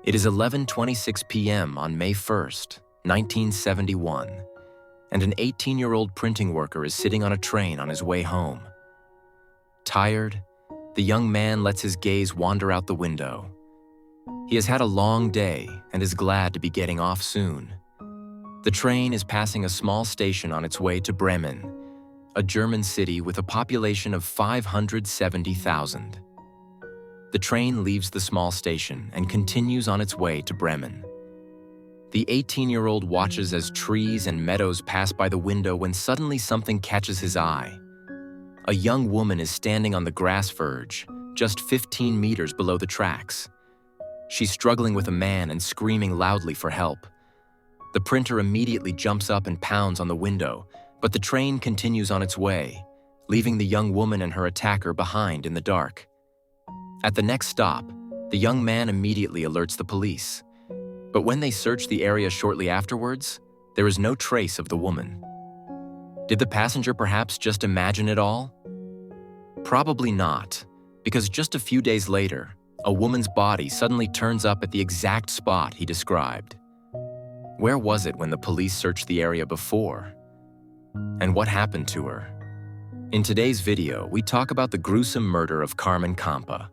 It is 11:26 p.m. on May 1st, 1971, and an 18-year-old printing worker is sitting on a train on his way home. Tired, the young man lets his gaze wander out the window. He has had a long day and is glad to be getting off soon. The train is passing a small station on its way to Bremen, a German city with a population of 570,000. The train leaves the small station and continues on its way to Bremen. The 18-year-old watches as trees and meadows pass by the window when suddenly something catches his eye. A young woman is standing on the grass verge, just 15 meters below the tracks. She's struggling with a man and screaming loudly for help. The printer immediately jumps up and pounds on the window, but the train continues on its way, leaving the young woman and her attacker behind in the dark. At the next stop, the young man immediately alerts the police. But when they search the area shortly afterwards, there is no trace of the woman. Did the passenger perhaps just imagine it all? Probably not, because just a few days later, a woman's body suddenly turns up at the exact spot he described. Where was it when the police searched the area before? And what happened to her? In today's video, we talk about the gruesome murder of Carmen Kampa.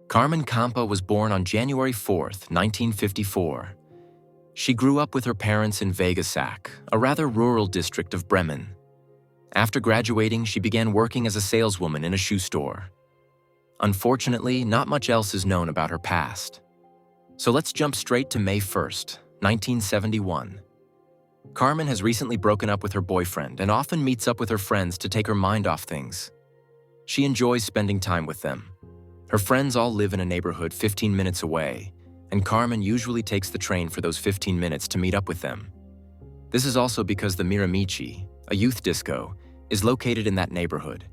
Carmen Kampa was born on January 4th, 1954. She grew up with her parents in Vegasack, a rather rural district of Bremen. After graduating, she began working as a saleswoman in a shoe store. Unfortunately, not much else is known about her past. So let's jump straight to May 1st, 1971. Carmen has recently broken up with her boyfriend and often meets up with her friends to take her mind off things. She enjoys spending time with them. Her friends all live in a neighborhood 15 minutes away, and Carmen usually takes the train for those 15 minutes to meet up with them. This is also because the Miramichi, a youth disco, is located in that neighborhood.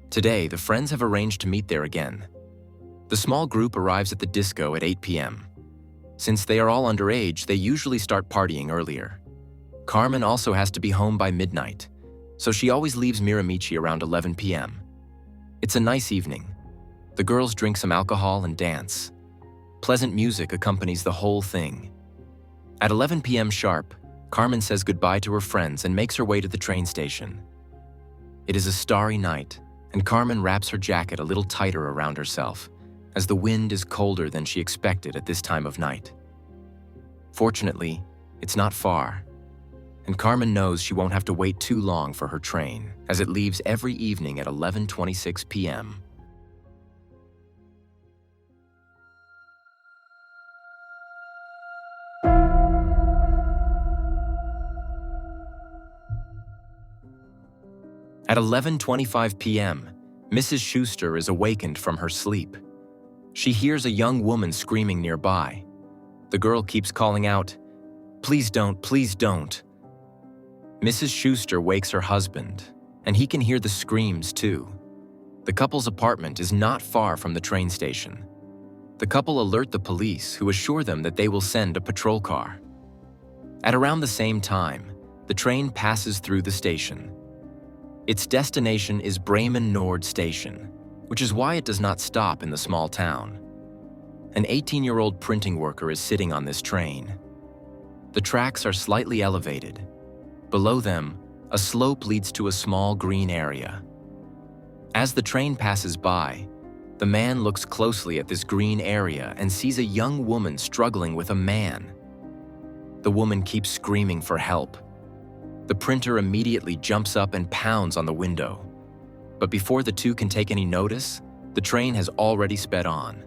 Today, the friends have arranged to meet there again. The small group arrives at the disco at 8 p.m. Since they are all underage, they usually start partying earlier. Carmen also has to be home by midnight, so she always leaves Miramichi around 11 p.m. It's a nice evening. The girls drink some alcohol and dance. Pleasant music accompanies the whole thing. At 11 p.m. sharp, Carmen says goodbye to her friends and makes her way to the train station. It is a starry night, and Carmen wraps her jacket a little tighter around herself, as the wind is colder than she expected at this time of night. Fortunately, it's not far, and Carmen knows she won't have to wait too long for her train, as it leaves every evening at 11:26 p.m. At 11:25 p.m., Mrs. Schuster is awakened from her sleep. She hears a young woman screaming nearby. The girl keeps calling out, "Please don't, please don't." Mrs. Schuster wakes her husband, and he can hear the screams too. The couple's apartment is not far from the train station. The couple alert the police, who assure them that they will send a patrol car. At around the same time, the train passes through the station. Its destination is Bremen Nord Station, which is why it does not stop in the small town. An 18-year-old printing worker is sitting on this train. The tracks are slightly elevated. Below them, a slope leads to a small green area. As the train passes by, the man looks closely at this green area and sees a young woman struggling with a man. The woman keeps screaming for help. The printer immediately jumps up and pounds on the window. But before the two can take any notice, the train has already sped on.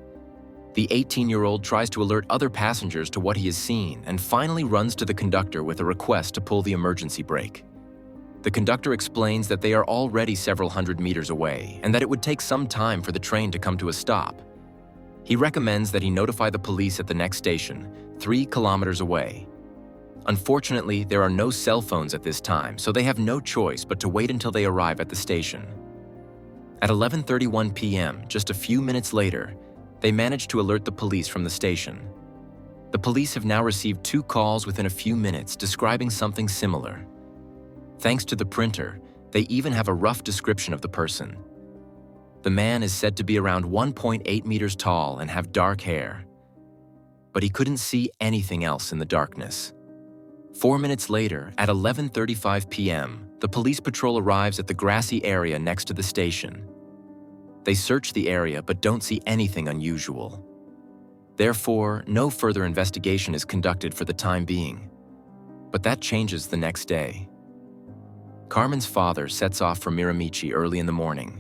The 18-year-old tries to alert other passengers to what he has seen and finally runs to the conductor with a request to pull the emergency brake. The conductor explains that they are already several hundred meters away and that it would take some time for the train to come to a stop. He recommends that he notify the police at the next station, 3 kilometers away. Unfortunately, there are no cell phones at this time, so they have no choice but to wait until they arrive at the station. At 11:31 p.m., just a few minutes later, they manage to alert the police from the station. The police have now received 2 calls within a few minutes describing something similar. Thanks to the printer, they even have a rough description of the person. The man is said to be around 1.8 meters tall and have dark hair. But he couldn't see anything else in the darkness. 4 minutes later, at 11:35 p.m., the police patrol arrives at the grassy area next to the station. They search the area but don't see anything unusual. Therefore, no further investigation is conducted for the time being. But that changes the next day. Carmen's father sets off for Miramichi early in the morning.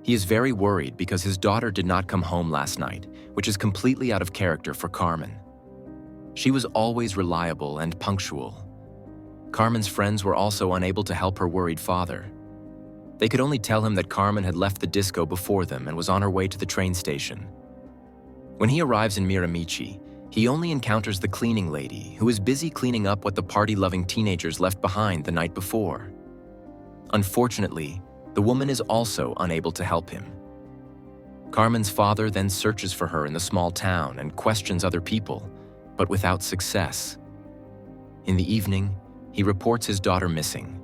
He is very worried because his daughter did not come home last night, which is completely out of character for Carmen. She was always reliable and punctual. Carmen's friends were also unable to help her worried father. They could only tell him that Carmen had left the disco before them and was on her way to the train station. When he arrives in Miramichi, he only encounters the cleaning lady, who is busy cleaning up what the party-loving teenagers left behind the night before. Unfortunately, the woman is also unable to help him. Carmen's father then searches for her in the small town and questions other people, but without success. In the evening, he reports his daughter missing.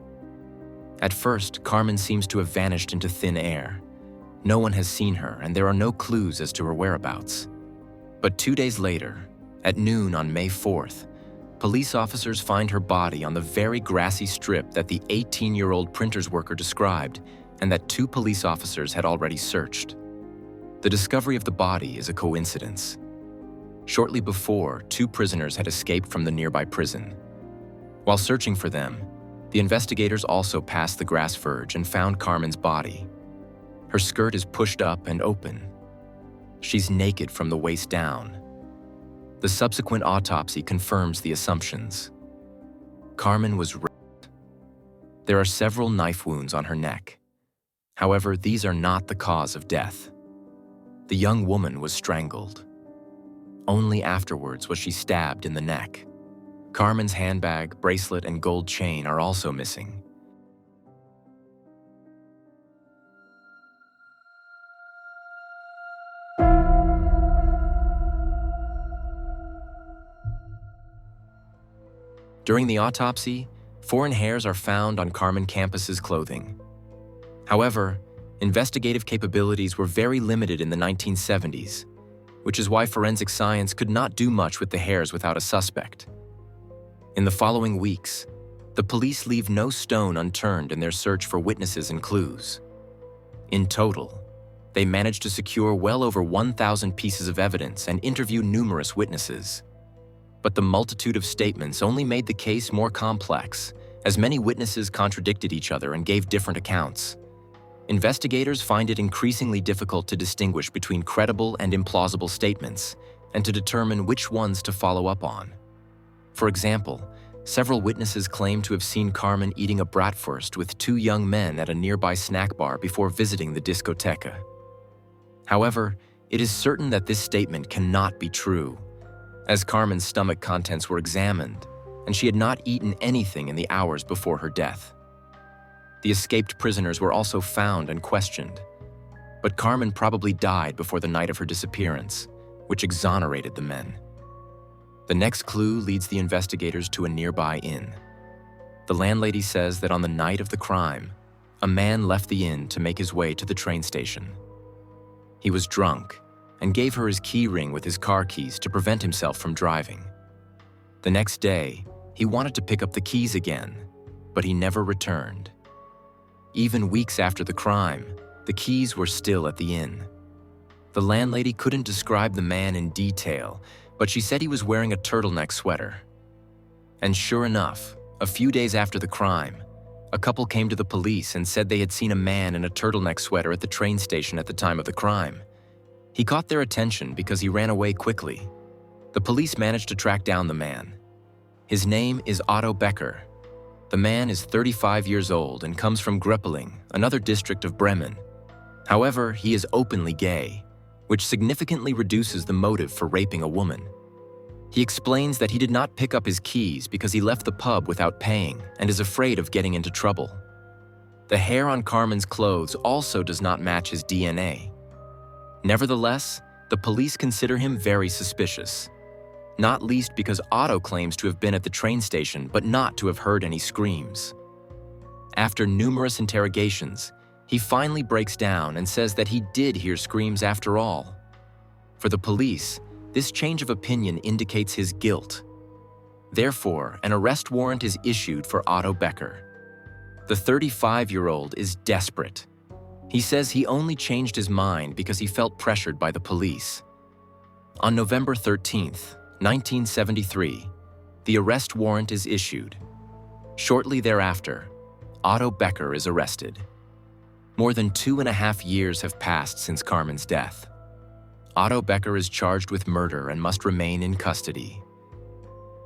At first, Carmen seems to have vanished into thin air. No one has seen her, and there are no clues as to her whereabouts. But 2 days later, at noon on May 4th, police officers find her body on the very grassy strip that the 18-year-old printer's worker described and that 2 police officers had already searched. The discovery of the body is a coincidence. Shortly before, 2 prisoners had escaped from the nearby prison. While searching for them, the investigators also passed the grass verge and found Carmen's body. Her skirt is pushed up and open. She's naked from the waist down. The subsequent autopsy confirms the assumptions. Carmen was raped. There are several knife wounds on her neck. However, these are not the cause of death. The young woman was strangled. Only afterwards was she stabbed in the neck. Carmen's handbag, bracelet, and gold chain are also missing. During the autopsy, foreign hairs are found on Carmen Kampa's clothing. However, investigative capabilities were very limited in the 1970s, which is why forensic science could not do much with the hairs without a suspect. In the following weeks, the police leave no stone unturned in their search for witnesses and clues. In total, they managed to secure well over 1,000 pieces of evidence and interview numerous witnesses. But the multitude of statements only made the case more complex, as many witnesses contradicted each other and gave different accounts. Investigators find it increasingly difficult to distinguish between credible and implausible statements, and to determine which ones to follow up on. For example, several witnesses claim to have seen Carmen eating a bratwurst with 2 young men at a nearby snack bar before visiting the discoteca. However, it is certain that this statement cannot be true, as Carmen's stomach contents were examined, and she had not eaten anything in the hours before her death. The escaped prisoners were also found and questioned, but Carmen probably died before the night of her disappearance, which exonerated the men. The next clue leads the investigators to a nearby inn. The landlady says that on the night of the crime, a man left the inn to make his way to the train station. He was drunk and gave her his key ring with his car keys to prevent himself from driving. The next day, he wanted to pick up the keys again, but he never returned. Even weeks after the crime, the keys were still at the inn. The landlady couldn't describe the man in detail, but she said he was wearing a turtleneck sweater. And sure enough, a few days after the crime, a couple came to the police and said they had seen a man in a turtleneck sweater at the train station at the time of the crime. He caught their attention because he ran away quickly. The police managed to track down the man. His name is Otto Becker. The man is 35 years old and comes from Gröpeling, another district of Bremen. However, he is openly gay, which significantly reduces the motive for raping a woman. He explains that he did not pick up his keys because he left the pub without paying and is afraid of getting into trouble. The hair on Carmen's clothes also does not match his DNA. Nevertheless, the police consider him very suspicious, not least because Otto claims to have been at the train station but not to have heard any screams. After numerous interrogations, he finally breaks down and says that he did hear screams after all. For the police, this change of opinion indicates his guilt. Therefore, an arrest warrant is issued for Otto Becker. The 35-year-old is desperate. He says he only changed his mind because he felt pressured by the police. On November 13th, 1973, the arrest warrant is issued. Shortly thereafter, Otto Becker is arrested. More than 2.5 years have passed since Carmen's death. Otto Becker is charged with murder and must remain in custody.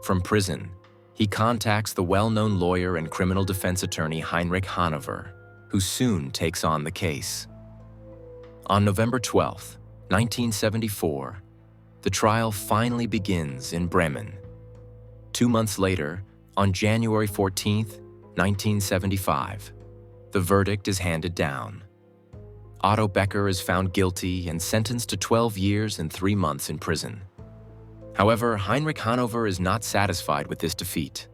From prison, he contacts the well-known lawyer and criminal defense attorney Heinrich Hanover, who soon takes on the case. On November 12, 1974, the trial finally begins in Bremen. 2 months later, on January 14, 1975, the verdict is handed down. Otto Becker is found guilty and sentenced to 12 years and 3 months in prison. However, Heinrich Hanover is not satisfied with this defeat.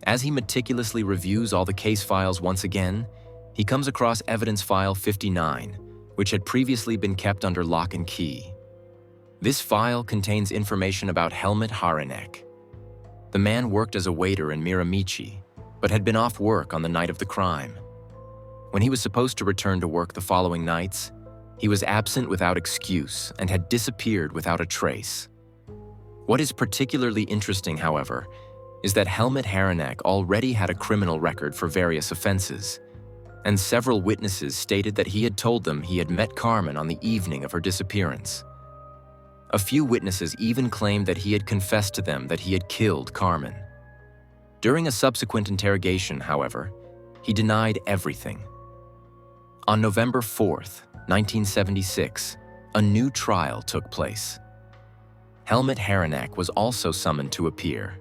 As he meticulously reviews all the case files once again, he comes across evidence file 59, which had previously been kept under lock and key. This file contains information about Helmut Haranek. The man worked as a waiter in Miramichi, but had been off work on the night of the crime. When he was supposed to return to work the following nights, he was absent without excuse and had disappeared without a trace. What is particularly interesting, however, is that Helmut Haranek already had a criminal record for various offenses, and several witnesses stated that he had told them he had met Carmen on the evening of her disappearance. A few witnesses even claimed that he had confessed to them that he had killed Carmen. During a subsequent interrogation, however, he denied everything. On November 4th, 1976, a new trial took place. Helmut Haranek was also summoned to appear.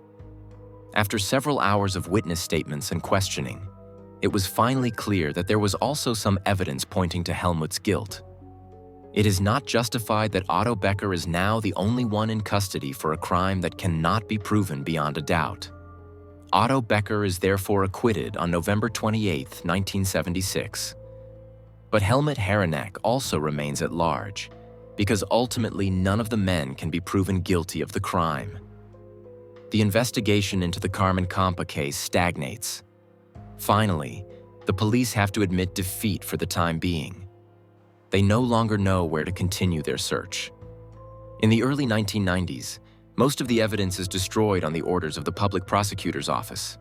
After several hours of witness statements and questioning, it was finally clear that there was also some evidence pointing to Helmut's guilt. It is not justified that Otto Becker is now the only one in custody for a crime that cannot be proven beyond a doubt. Otto Becker is therefore acquitted on November 28, 1976. But Helmut Haranek also remains at large, because ultimately none of the men can be proven guilty of the crime. The investigation into the Carmen Kampa case stagnates. Finally, the police have to admit defeat for the time being. They no longer know where to continue their search. In the early 1990s, most of the evidence is destroyed on the orders of the public prosecutor's office.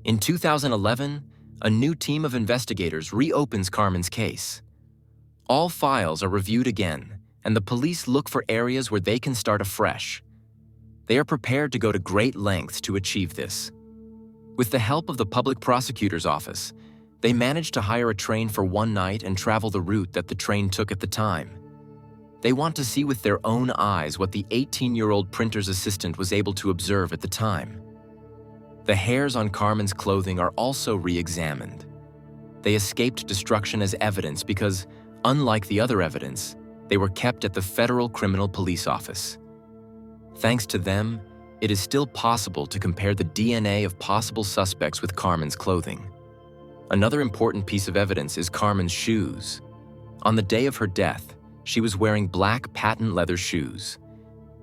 In 2011, a new team of investigators reopens Carmen's case. All files are reviewed again, and the police look for areas where they can start afresh. They are prepared to go to great lengths to achieve this. With the help of the public prosecutor's office, they manage to hire a train for one night and travel the route that the train took at the time. They want to see with their own eyes what the 18-year-old printer's assistant was able to observe at the time. The hairs on Carmen's clothing are also re-examined. They escaped destruction as evidence because, unlike the other evidence, they were kept at the Federal Criminal Police Office. Thanks to them, it is still possible to compare the DNA of possible suspects with Carmen's clothing. Another important piece of evidence is Carmen's shoes. On the day of her death, she was wearing black patent leather shoes.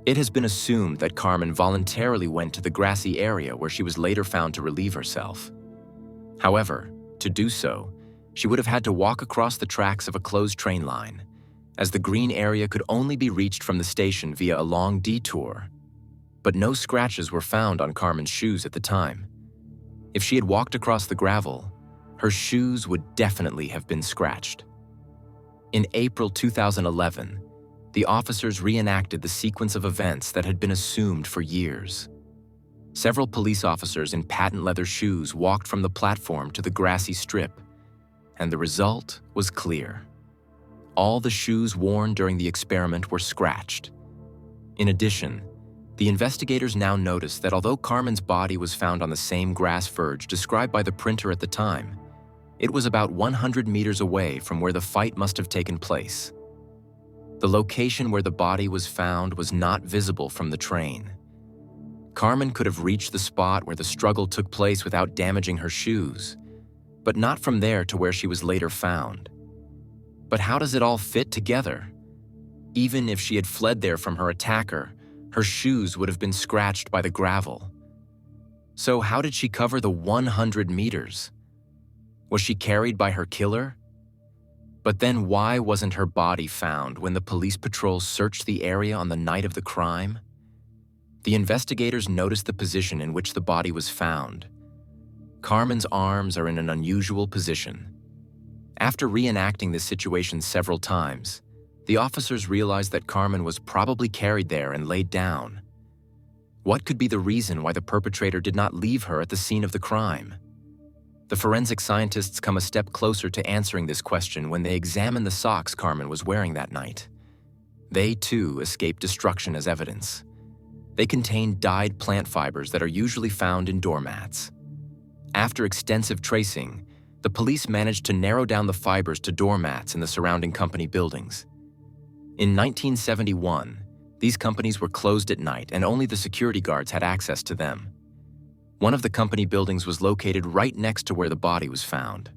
It has been assumed that Carmen voluntarily went to the grassy area where she was later found to relieve herself. However, to do so, she would have had to walk across the tracks of a closed train line, as the green area could only be reached from the station via a long detour. But no scratches were found on Carmen's shoes at the time. If she had walked across the gravel, her shoes would definitely have been scratched. In April 2011, the officers reenacted the sequence of events that had been assumed for years. Several police officers in patent leather shoes walked from the platform to the grassy strip, and the result was clear. All the shoes worn during the experiment were scratched. In addition, the investigators now noticed that although Carmen's body was found on the same grass verge described by the printer at the time, it was about 100 meters away from where the fight must have taken place. The location where the body was found was not visible from the train. Carmen could have reached the spot where the struggle took place without damaging her shoes, but not from there to where she was later found. But how does it all fit together? Even if she had fled there from her attacker, her shoes would have been scratched by the gravel. So how did she cover the 100 meters? Was she carried by her killer? But then why wasn't her body found when the police patrol searched the area on the night of the crime? The investigators noticed the position in which the body was found. Carmen's arms are in an unusual position. After reenacting this situation several times, the officers realized that Carmen was probably carried there and laid down. What could be the reason why the perpetrator did not leave her at the scene of the crime? The forensic scientists come a step closer to answering this question when they examine the socks Carmen was wearing that night. They, too, escaped destruction as evidence. They contain dyed plant fibers that are usually found in doormats. After extensive tracing, the police managed to narrow down the fibers to doormats in the surrounding company buildings. In 1971, these companies were closed at night and only the security guards had access to them. One of the company buildings was located right next to where the body was found.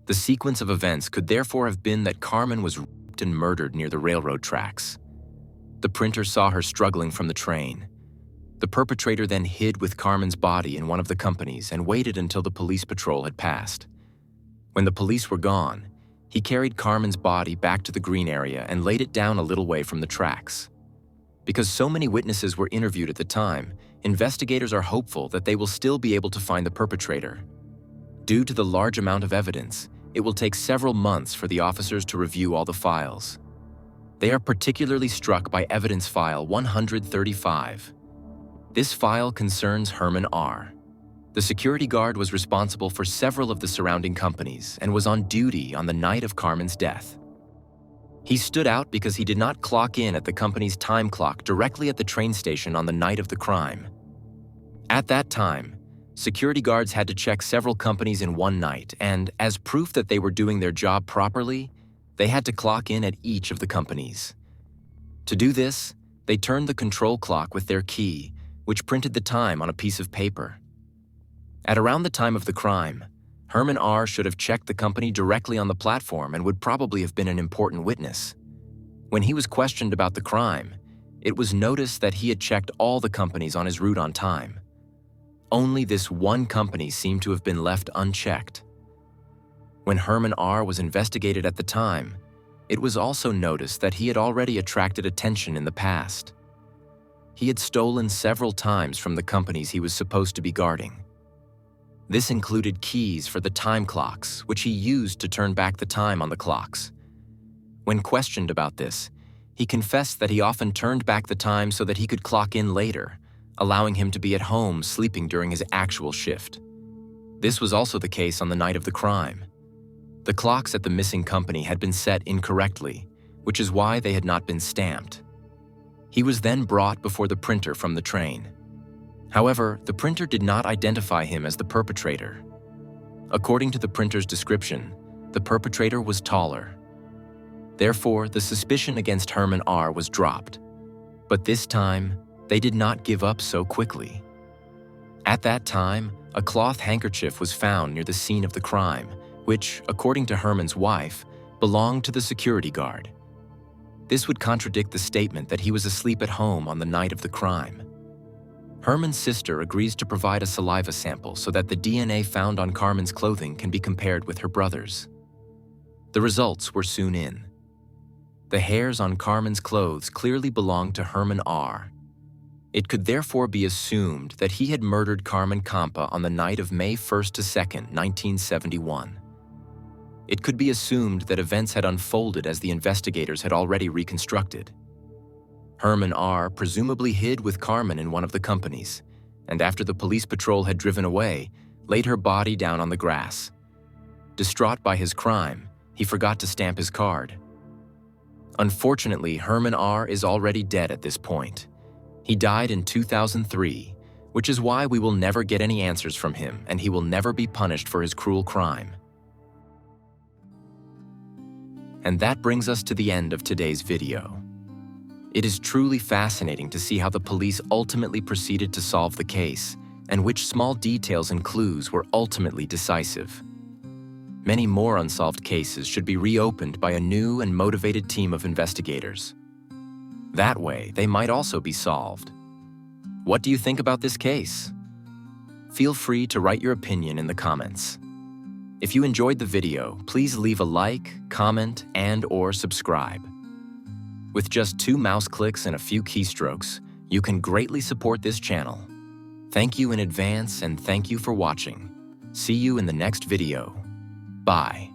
The sequence of events could therefore have been that Carmen was raped and murdered near the railroad tracks. The printer saw her struggling from the train. The perpetrator then hid with Carmen's body in one of the companies and waited until the police patrol had passed. When the police were gone, he carried Carmen's body back to the green area and laid it down a little way from the tracks. Because so many witnesses were interviewed at the time, investigators are hopeful that they will still be able to find the perpetrator. Due to the large amount of evidence, it will take several months for the officers to review all the files. They are particularly struck by evidence file 135. This file concerns Herman R. The security guard was responsible for several of the surrounding companies and was on duty on the night of Carmen's death. He stood out because he did not clock in at the company's time clock directly at the train station on the night of the crime. At that time, security guards had to check several companies in one night, and as proof that they were doing their job properly, they had to clock in at each of the companies. To do this, they turned the control clock with their key, which printed the time on a piece of paper. At around the time of the crime, Herman R. should have checked the company directly on the platform and would probably have been an important witness. When he was questioned about the crime, it was noticed that he had checked all the companies on his route on time. Only this one company seemed to have been left unchecked. When Herman R. was investigated at the time, it was also noticed that he had already attracted attention in the past. He had stolen several times from the companies he was supposed to be guarding. This included keys for the time clocks, which he used to turn back the time on the clocks. When questioned about this, he confessed that he often turned back the time so that he could clock in later, allowing him to be at home sleeping during his actual shift. This was also the case on the night of the crime. The clocks at the missing company had been set incorrectly, which is why they had not been stamped. He was then brought before the printer from the train. However, the printer did not identify him as the perpetrator. According to the printer's description, the perpetrator was taller. Therefore, the suspicion against Herman R. was dropped. But this time, they did not give up so quickly. At that time, a cloth handkerchief was found near the scene of the crime, which, according to Herman's wife, belonged to the security guard. This would contradict the statement that he was asleep at home on the night of the crime. Herman's sister agrees to provide a saliva sample so that the DNA found on Carmen's clothing can be compared with her brother's. The results were soon in. The hairs on Carmen's clothes clearly belonged to Herman R. It could therefore be assumed that he had murdered Carmen Kampa on the night of May 1st to 2nd, 1971. It could be assumed that events had unfolded as the investigators had already reconstructed. Herman R. presumably hid with Carmen in one of the companies, and after the police patrol had driven away, laid her body down on the grass. Distraught by his crime, he forgot to stamp his card. Unfortunately, Herman R. is already dead at this point. He died in 2003, which is why we will never get any answers from him, and he will never be punished for his cruel crime. And that brings us to the end of today's video. It is truly fascinating to see how the police ultimately proceeded to solve the case, and which small details and clues were ultimately decisive. Many more unsolved cases should be reopened by a new and motivated team of investigators. That way, they might also be solved. What do you think about this case? Feel free to write your opinion in the comments. If you enjoyed the video, please leave a like, comment, and/or subscribe. With just 2 mouse clicks and a few keystrokes, you can greatly support this channel. Thank you in advance, and thank you for watching. See you in the next video. Bye.